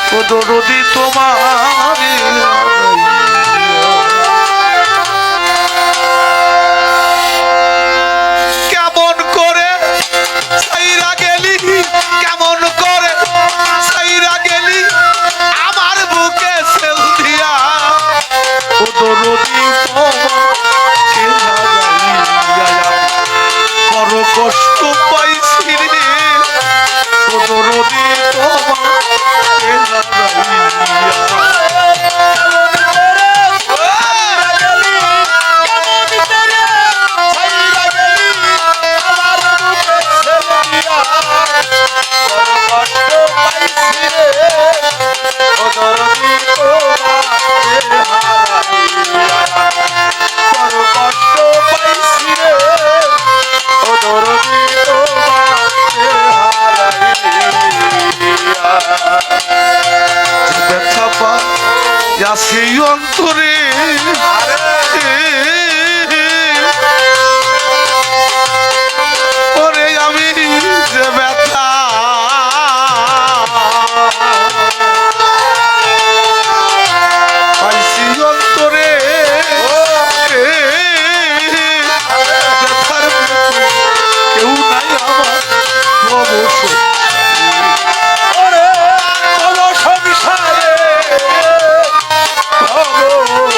ও দরদি তোমার কেমন করে সাইরা গেলি, কেমন করে সাইরা গেলি আমার বুকে সেল দিয়া। ও দরদি তোমাকে হারাইয়া বড় কষ্ট পাইছি রে। ও দরদি তোমাকে সেই অন্তরে ওরে আমি যে ব্যথা পাইছি অন্তরে ব্যথার কেউ নাই আমার অবশ্য Oh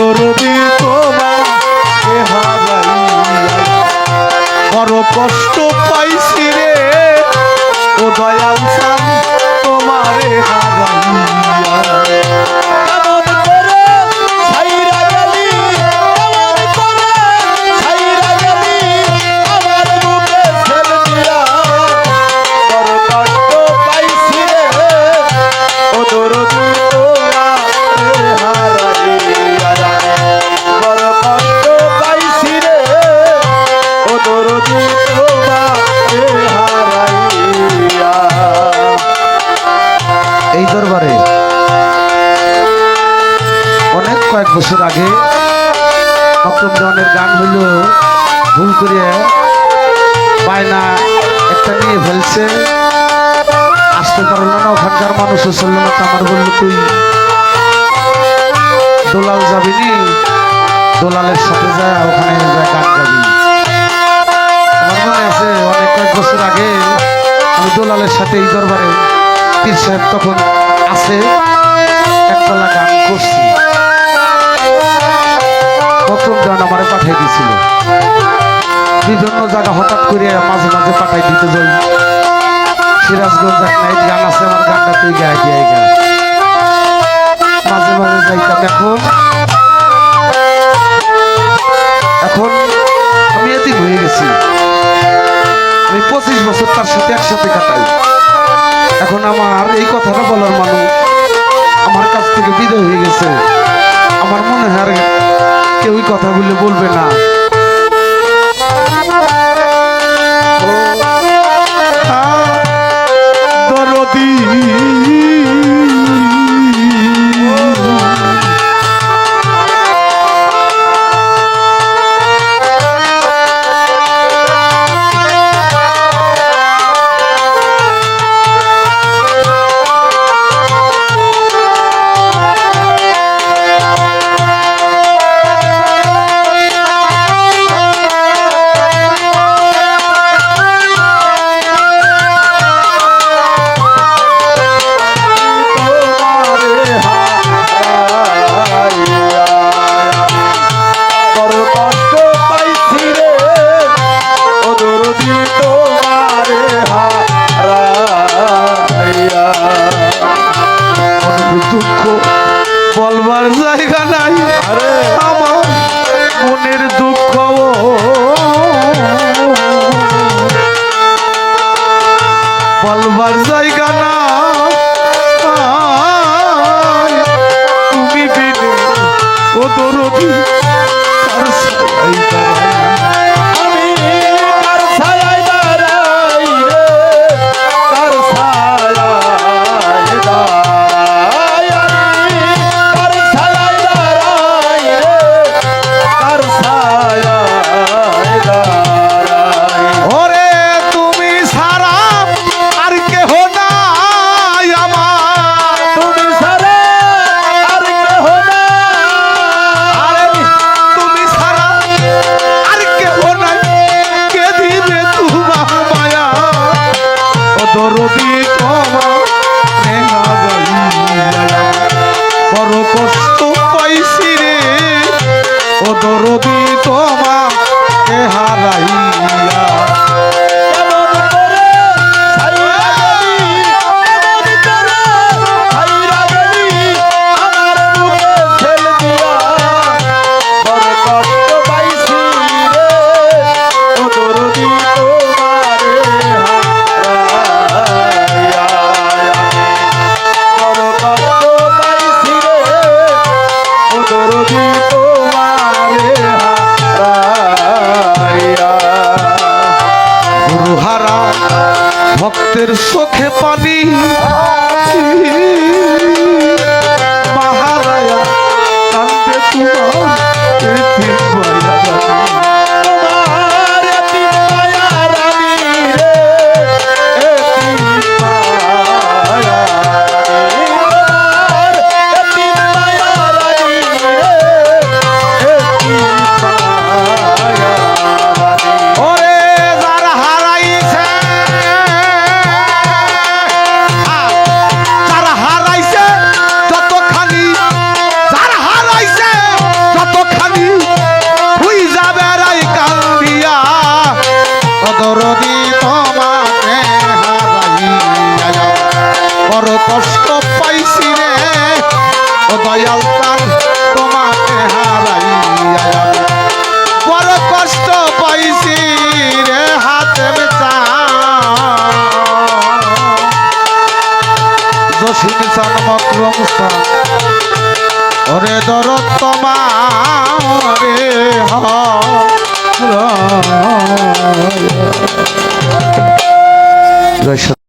দরদি তোমাকে হারাইয়া বড় কষ্ট পাইছি রে ও দয়াল চান তোমারে হারাইয়া এই দরবারে অনেক কয়েক বছর আগে নক্তম দেওয়ানের গান হইল ভুল করিয়া বায়না একটা নিয়ে ফেলছে, আসতে পারল না, ওখানকার মানুষও চলল না। আমার বলল তুই দোলাল যাবি নি, দোলালের সাথে যা, ওখানে যা গান গাবি। আমার মনে আছে অনেক কয়েক বছর আগে আমি দোলালের সাথে এই দরবারে পীর সাহেব তখন আছে একতলা গান করছি, প্রথম গান আমারে পাঠিয়ে দিয়েছিল। বিভিন্ন জায়গা হঠাৎ করে মাঝে মাঝে পাঠাই দিতে যাই, সিরাজগঞ্জ এক নাইট গান আছে আমার, গানটা তুই গায়ে দিয়ে গা, মাঝে মাঝে যাইতাম। এখন আমি এদিন হয়ে গেছি, আমি 25 বছর তার সাথে একসাথে কাটাই। এখন আমার এই কথাটা বলার মানুষ আমার কাছ থেকে বিদায় হয়ে গেছে। আমার মনে হয় আর কেউই কথা বলে বলবে না। দরদি দুঃখ বলবার জায়গা নাই, আমার মনের দুঃখ বলবার জায়গা না, তুমি বিনে ও দরদি কার ছায়ায় দাঁড়াই, আমি কার ছায়ায় দাঁড়াই রে, কার ছায়ায় দাঁড়াই, কার ছায়ায় দাঁড়াই রে, কার ছায়ায় দাঁড়াই। ওরে তুমি ছাড়া আর কেহ নাই আমার, তুমি ছাড়া আর কেহ নাই, আরে তুমি ছাড়া আর কেহ নাই, কে দিবে তোমার মায়া, ও দরদি তোমার নেহা গাইয়া বড় কষ্ট পাইছি রে, ও দরদি তোমাকে হারাইয়া। চাঁদ তোমাকে হারাইয়া আমি বড় কষ্ট পাইছি রে হাতের চাঁদ জসিম চাঁদ মকরম চাঁদ ওরে দরদ তোমারে জয়